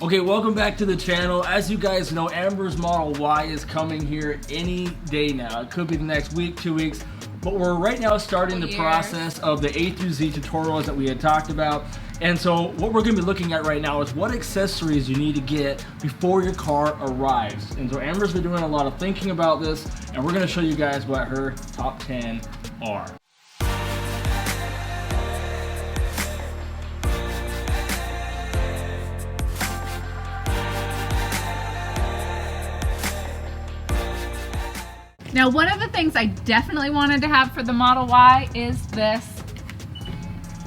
Okay, welcome back to the channel. As you guys know, Amber's Model Y is coming here any day now. It could be the next week, 2 weeks, but we're right now starting the process of the A through Z tutorials that we had talked about. And so what we're going to be looking at right now is what accessories you need to get before your car arrives. And so Amber's been doing a lot of thinking about this, and we're going to show you guys what her top 10 are. Now, one of the things I definitely wanted to have for the Model Y is this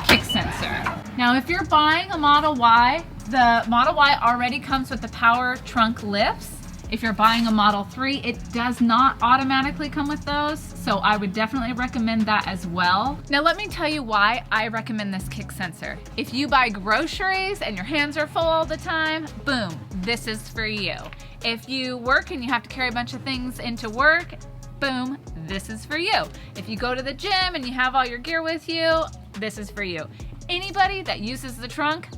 kick sensor. Now, if you're buying a Model Y, the Model Y already comes with the power trunk lifts. If you're buying a Model 3, it does not automatically come with those, so I would definitely recommend that as well. Now, let me tell you why I recommend this kick sensor. If you buy groceries and your hands are full all the time, boom, this is for you. If you work and you have to carry a bunch of things into work, boom, this is for you. If you go to the gym and you have all your gear with you, this is for you. Anybody that uses the trunk,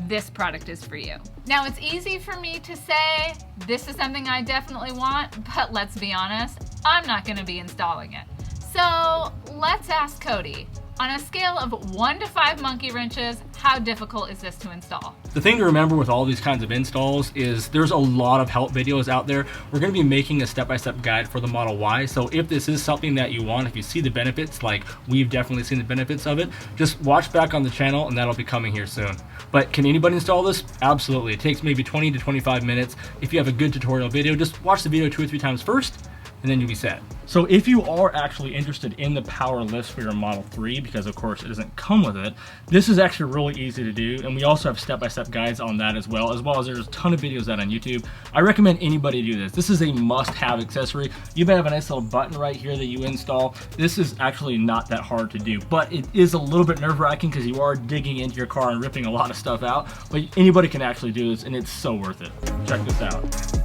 this product is for you. Now, it's easy for me to say this is something I definitely want, but let's be honest, I'm not gonna be installing it. So let's ask Cody. On a scale of 1 to 5 monkey wrenches, how difficult is this to install? The thing to remember with all these kinds of installs is there's a lot of help videos out there. We're going to be making a step-by-step guide for the Model Y, so if this is something that you want, if you see the benefits, like we've definitely seen the benefits of it, just watch back on the channel and that'll be coming here soon. But can anybody install this? Absolutely. It takes maybe 20 to 25 minutes. If you have a good tutorial video, just watch the video 2 or 3 times first, and then you'll be set. So if you are actually interested in the power lifts for your Model 3, because of course it doesn't come with it, this is actually really easy to do, and we also have step-by-step guides on that as well as there's a ton of videos out on YouTube. I recommend anybody do this. This is a must-have accessory. You may have a nice little button right here that you install. This is actually not that hard to do, but it is a little bit nerve-wracking because you are digging into your car and ripping a lot of stuff out, but anybody can actually do this, and it's so worth it. Check this out.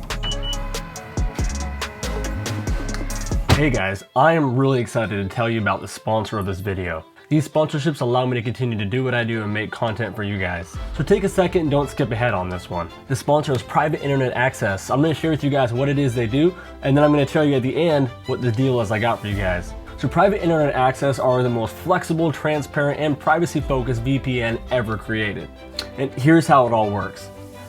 Hey guys, I am really excited to tell you about the sponsor of this video. These sponsorships allow me to continue to do what I do and make content for you guys. So take a second and don't skip ahead on this one. The sponsor is Private Internet Access. I'm going to share with you guys what it is they do, and then I'm going to tell you at the end what the deal is I got for you guys. So Private Internet Access are the most flexible, transparent, and privacy-focused VPN ever created. And here's how it all works.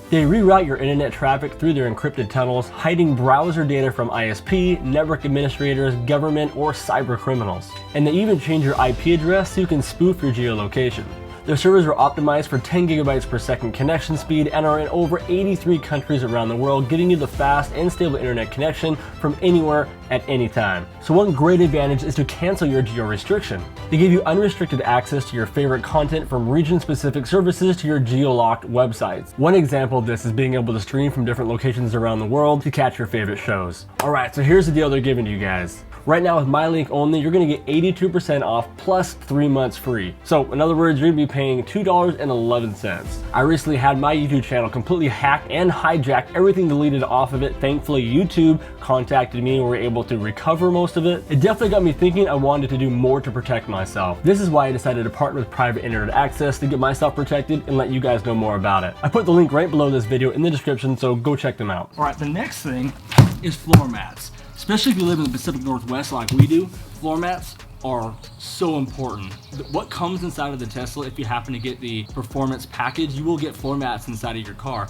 They reroute your internet traffic through their encrypted tunnels, hiding browser data from ISP, network administrators, government, or cyber criminals. And they even change your IP address so you can spoof your geolocation. Their servers are optimized for 10 gigabytes per second connection speed and are in over 83 countries around the world, getting you the fast and stable internet connection from anywhere at any time. So one great advantage is to cancel your geo restriction. They give you unrestricted access to your favorite content, from region-specific services to your geo-locked websites. One example of this is being able to stream from different locations around the world to catch your favorite shows. Alright, so here's the deal they're giving to you guys. Right now with my link only, you're going to get 82% off plus 3 months free. So in other words, you're going to be paying $2.11. I recently had my YouTube channel completely hacked and hijacked, everything deleted off of it. Thankfully, YouTube contacted me and we were able to recover most of it. It definitely got me thinking I wanted to do more to protect myself. This is why I decided to partner with Private Internet Access to get myself protected and let you guys know more about it. I put the link right below this video in the description, so go check them out. All right, the next thing is floor mats. Especially if you live in the Pacific Northwest like we do, floor mats are so important. What comes inside of the Tesla, if you happen to get the performance package, you will get floor mats inside of your car,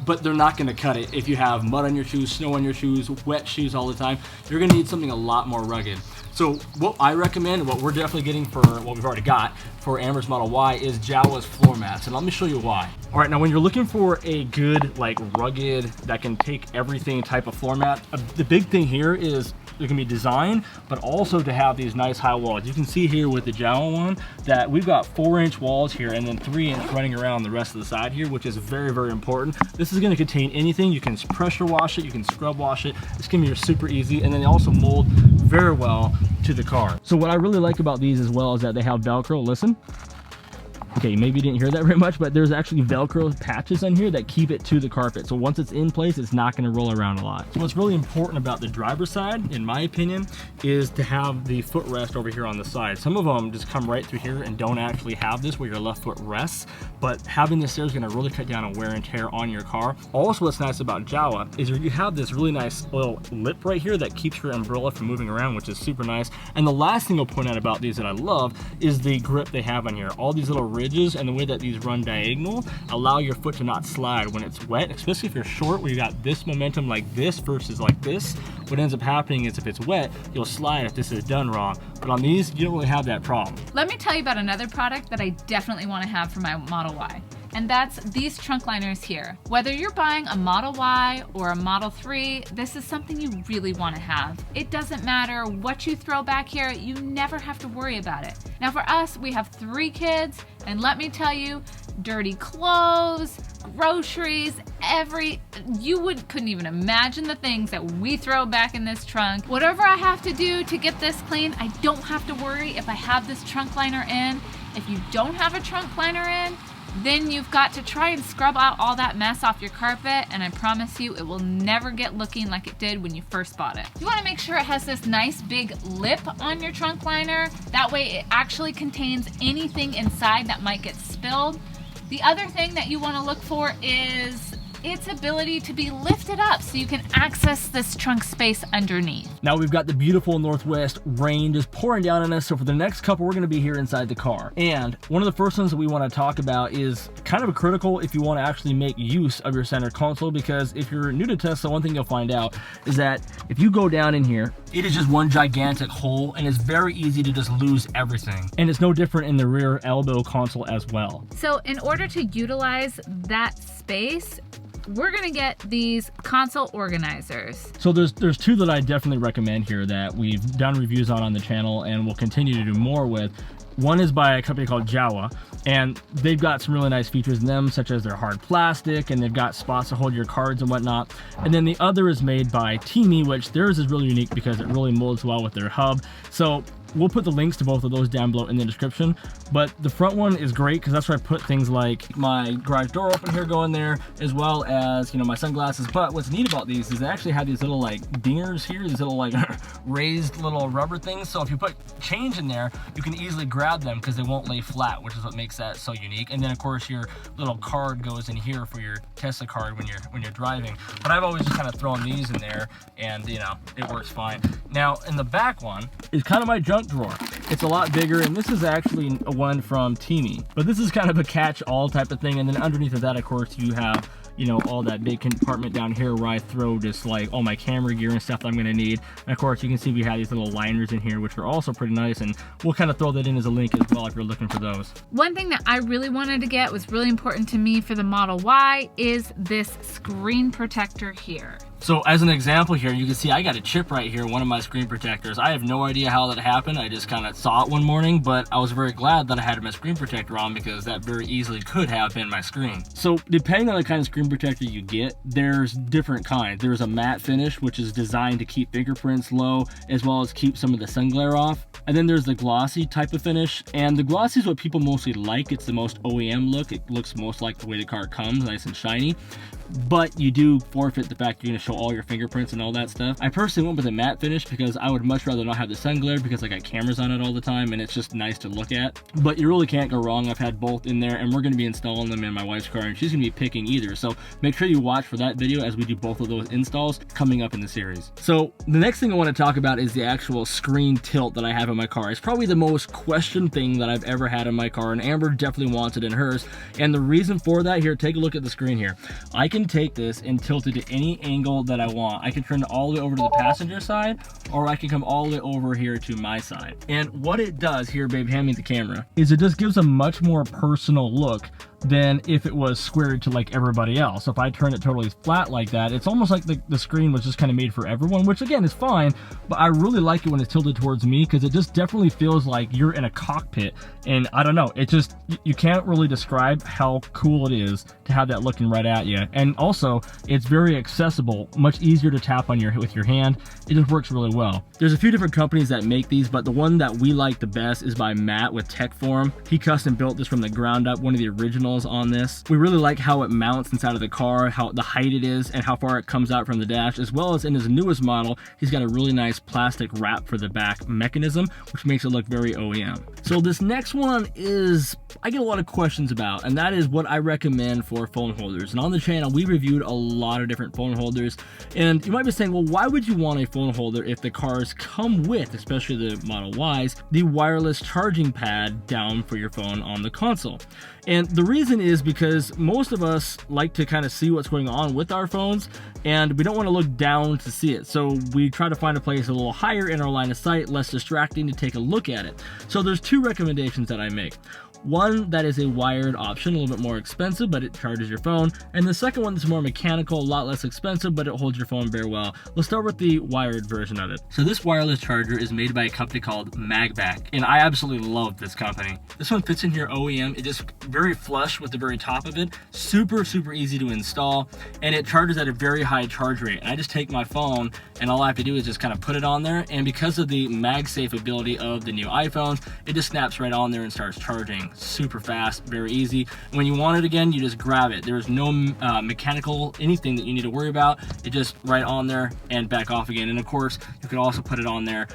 but they're not gonna cut it if you have mud on your shoes, snow on your shoes, wet shoes all the time. You're gonna need something a lot more rugged. So what I recommend, what we're definitely getting for what we've already got for Amber's Model Y, is JOWUA's floor mats, and let me show you why. All right, now when you're looking for a good, like rugged, that can take everything type of floor mat, the big thing here is They're gonna be designed, but also to have these nice high walls. You can see here with the JOWUA one that we've got 4-inch walls here and then 3-inch running around the rest of the side here, which is very, very important. This is gonna contain anything. You can pressure wash it, you can scrub wash it. It's gonna be super easy, and then they also mold very well to the car. So what I really like about these as well is that they have Velcro. Listen. Okay, maybe you didn't hear that very much, but there's actually Velcro patches on here that keep it to the carpet. So once it's in place, it's not gonna roll around a lot. So what's really important about the driver's side, in my opinion, is to have the footrest over here on the side. Some of them just come right through here and don't actually have this where your left foot rests, but having this there is gonna really cut down on wear and tear on your car. Also, what's nice about JOWUA is you have this really nice little lip right here that keeps your umbrella from moving around, which is super nice. And the last thing I'll point out about these that I love is the grip they have on here. All these little ridges and the way that these run diagonal allow your foot to not slide when it's wet, especially if you're short where you got this momentum like this versus like this. What ends up happening is if it's wet, you'll slide if this is done wrong. But on these, you don't really have that problem. Let me tell you about another product that I definitely want to have for my Model Y. And that's these trunk liners here. Whether you're buying a Model Y or a Model 3, this is something you really want to have. It doesn't matter what you throw back here, you never have to worry about it. Now for us, we have 3 kids, and let me tell you, dirty clothes, groceries, couldn't even imagine the things that we throw back in this trunk. Whatever I have to do to get this clean, I don't have to worry if I have this trunk liner in. If you don't have a trunk liner in, then you've got to try and scrub out all that mess off your carpet, and I promise you it will never get looking like it did when you first bought it. You want to make sure it has this nice big lip on your trunk liner. That way it actually contains anything inside that might get spilled. The other thing that you want to look for is its ability to be lifted up so you can access this trunk space underneath. Now we've got the beautiful northwest rain just pouring down on us, so for the next couple we're going to be here inside the car. And one of the first ones that we want to talk about is kind of critical if you want to actually make use of your center console, because if you're new to Tesla, one thing you'll find out is that if you go down in here, it is just one gigantic hole and it's very easy to just lose everything. And it's no different in the rear elbow console as well. So in order to utilize that space, we're gonna get these console organizers. So there's 2 that I definitely recommend here that we've done reviews on the channel and will continue to do more with. One is by a company called JOWUA, and they've got some really nice features in them, such as their hard plastic, and they've got spots to hold your cards and whatnot. And then the other is made by TAPTES, which theirs is really unique because it really molds well with their hub. So we'll put the links to both of those down below in the description. But the front one is great because that's where I put things like my garage door open here go in there, as well as, you know, my sunglasses. But what's neat about these is they actually have these little like dingers here, these little like raised little rubber things. So if you put change in there, you can easily grab them because they won't lay flat, which is what makes that so unique. And then of course your little card goes in here for your Tesla card when you're driving. But I've always just kind of thrown these in there, and you know, it works fine. Now in the back one is kind of my junk drawer. It's a lot bigger, and this is actually one from TAPTES, but this is kind of a catch-all type of thing. And then underneath of that, of course, you have, you know, all that big compartment down here where I throw just like all my camera gear and stuff that I'm going to need. And of course, you can see we have these little liners in here, which are also pretty nice, and we'll kind of throw that in as a link as well if you're looking for those. One thing that I really wanted to get, was really important to me for the Model Y, is this screen protector here. So as an example here, you can see I got a chip right here, one of my screen protectors. I have no idea how that happened. I just kind of saw it one morning, but I was very glad that I had my screen protector on because that very easily could have been my screen. So depending on the kind of screen protector you get, there's different kinds. There's a matte finish, which is designed to keep fingerprints low, as well as keep some of the sun glare off. And then there's the glossy type of finish, and the glossy is what people mostly like. It's the most OEM look. It looks most like the way the car comes, nice and shiny. But you do forfeit the fact you're going to show all your fingerprints and all that stuff. I personally went with a matte finish because I would much rather not have the sun glare, because I got cameras on it all the time and it's just nice to look at. But you really can't go wrong. I've had both in there, and we're going to be installing them in my wife's car, and she's going to be picking either. So make sure you watch for that video as we do both of those installs coming up in the series. So the next thing I want to talk about is the actual screen tilt that I have in my car. It's probably the most questioned thing that I've ever had in my car, and Amber definitely wants it in hers. And the reason for that, here, take a look at the screen here. I can take this and tilt it to any angle that I want. I can turn it all the way over to the passenger side, or I can come all the way over here to my side. And what it does here, babe, hand me the camera, is it just gives a much more personal look than if it was squared to like everybody else. So if I turn it totally flat like that, it's almost like the screen was just kind of made for everyone, which again is fine, but I really like it when it's tilted towards me because it just definitely feels like you're in a cockpit. And I don't know, it just, you can't really describe how cool it is to have that looking right at you. And also, it's very accessible, much easier to tap on with your hand. It just works really well. There's a few different companies that make these, but the one that we like the best is by Matt with Tech Forum. He custom built this from the ground up, one of the originals on this. We really like how it mounts inside of the car, how the height it is, and how far it comes out from the dash, as well as in his newest model, he's got a really nice plastic wrap for the back mechanism, which makes it look very OEM. So this next one is, I get a lot of questions about, and that is what I recommend for phone holders. And on the channel, we reviewed a lot of different phone holders, and you might be saying, well, why would you want a phone holder if the cars come with, especially the Model Ys, the wireless charging pad down for your phone on the console? And the reason is because most of us like to kind of see what's going on with our phones, and we don't want to look down to see it. So we try to find a place a little higher in our line of sight, less distracting to take a look at it. So there's two recommendations that I make. One that is a wired option, a little bit more expensive, but it charges your phone. And the second one is more mechanical, a lot less expensive, but it holds your phone very well. Let's start with the wired version of it. So this wireless charger is made by a company called MagBak, and I absolutely love this company. This one fits in here OEM. It is very flush with the very top of it. Super, super easy to install, and it charges at a very high charge rate. And I just take my phone, and all I have to do is just kind of put it on there, and because of the MagSafe ability of the new iPhones, it just snaps right on there and starts charging. Super fast, very easy. When you want it again, you just grab it. There's no mechanical anything that you need to worry about. It just right on there and back off again. And of course, you can also put it on there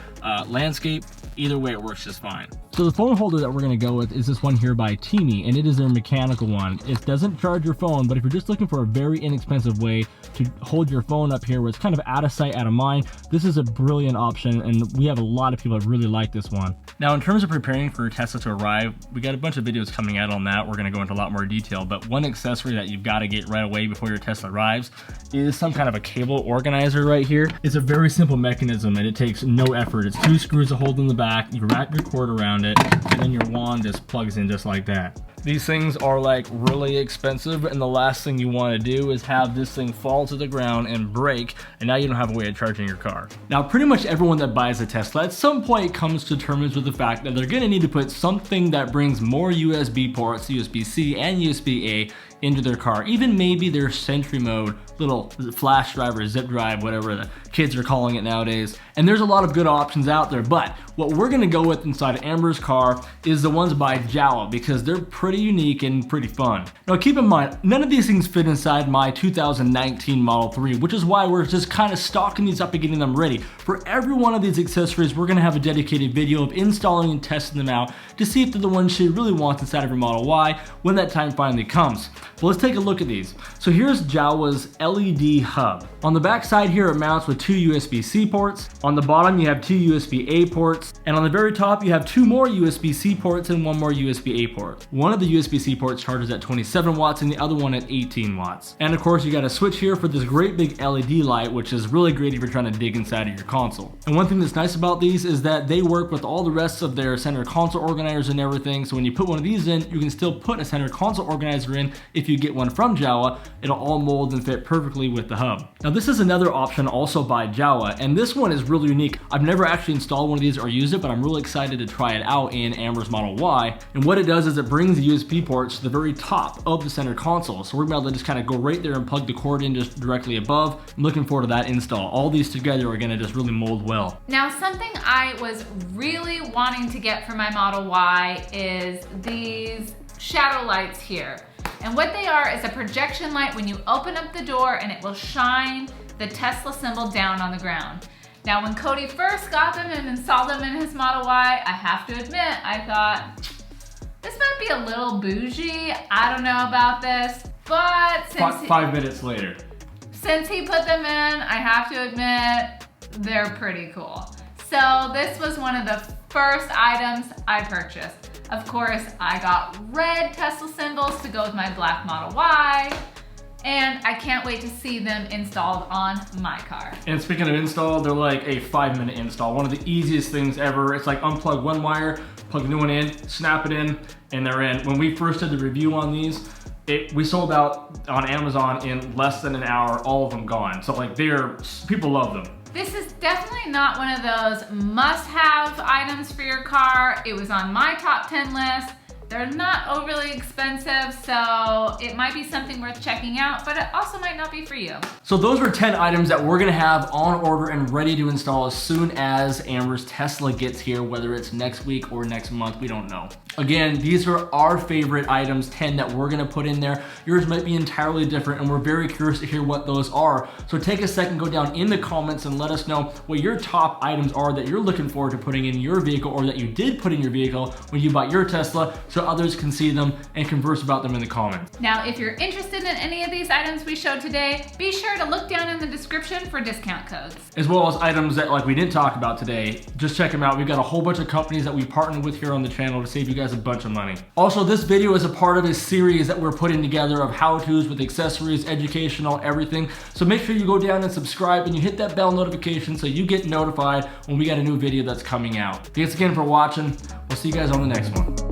landscape. Either way, it works just fine. So the phone holder that we're going to go with is this one here by TAPTES, and it is their mechanical one. It doesn't charge your phone, but if you're just looking for a very inexpensive way to hold your phone up here where it's kind of out of sight, out of mind, this is a brilliant option, and we have a lot of people that really like this one. Now, in terms of preparing for Tesla to arrive, we got a bunch of videos coming out on that. We're going to go into a lot more detail, but one accessory that you've got to get right away before your Tesla arrives is some kind of a cable organizer right here. It's a very simple mechanism, and it takes no effort. It's 2 screws to hold in the back. You wrap your cord around it, and then your wand just plugs in just like that. These things are like really expensive, and the last thing you want to do is have this thing fall to the ground and break, and now you don't have a way of charging your car. Now, pretty much everyone that buys a Tesla at some point comes to terms with the fact that they're going to need to put something that brings more USB ports, USB-C and USB-A, into their car. Even maybe their Sentry mode, little flash drive or zip drive, whatever the kids are calling it nowadays. And there's a lot of good options out there, but what we're gonna go with inside Amber's car is the ones by JOWUA, because they're pretty unique and pretty fun. Now keep in mind, none of these things fit inside my 2019 Model 3, which is why we're just kind of stocking these up and getting them ready. For every one of these accessories, we're gonna have a dedicated video of installing and testing them out to see if they're the ones she really wants inside of her Model Y when that time finally comes. Well, let's take a look at these. So here's JOWUA's LED hub. On the back side here, it mounts with 2 USB-C ports. On the bottom, you have 2 USB-A ports. And on the very top, you have 2 more USB-C ports and 1 more USB-A port. One of the USB-C ports charges at 27 watts and the other one at 18 watts. And of course, you got a switch here for this great big LED light, which is really great if you're trying to dig inside of your console. And one thing that's nice about these is that they work with all the rest of their center console organizers and everything. So when you put one of these in, you can still put a center console organizer in. If you get one from JOWUA, it'll all mold and fit perfectly with the hub. Now this is another option also by JOWUA, and this one is really unique. I've never actually installed one of these or used it, but I'm really excited to try it out in Amber's Model Y. And what it does is it brings the USB ports to the very top of the center console. So we're gonna be able to just kind of go right there and plug the cord in just directly above. I'm looking forward to that install. All these together are gonna just really mold well. Now, something I was really wanting to get for my Model Y is these shadow lights here. And what they are is a projection light when you open up the door, and it will shine the Tesla symbol down on the ground. Now, when Cody first got them and installed them in his Model Y, I have to admit, I thought, this might be a little bougie. I don't know about this, but since 5 minutes later. Since he put them in, I have to admit, they're pretty cool. So this was one of the first items I purchased. Of course, I got red Tesla symbols to go with my black Model Y, and I can't wait to see them installed on my car. And speaking of install, they're like a 5-minute install. One of the easiest things ever. It's like unplug one wire, plug a new one in, snap it in, and they're in. When we first did the review on these, we sold out on Amazon in less than an hour, all of them gone. So like people love them. This is definitely not one of those must-have items for your car. It was on my top 10 list. They're not overly expensive, so it might be something worth checking out, but it also might not be for you. So those were 10 items that we're gonna have on order and ready to install as soon as Amber's Tesla gets here, whether it's next week or next month, we don't know. Again, these are our favorite items, 10 that we're gonna put in there. Yours might be entirely different, and we're very curious to hear what those are. So take a second, go down in the comments and let us know what your top items are that you're looking forward to putting in your vehicle, or that you did put in your vehicle when you bought your Tesla, so others can see them and converse about them in the comments. Now, if you're interested in any of these items we showed today, be sure to look down in the description for discount codes. As well as items that like we didn't talk about today, just check them out. We've got a whole bunch of companies that we partnered with here on the channel to save you guys a bunch of money. Also, this video is a part of a series that we're putting together of how-tos with accessories, educational, everything. So make sure you go down and subscribe and you hit that bell notification so you get notified when we got a new video that's coming out. Thanks again for watching. We'll see you guys on the next one.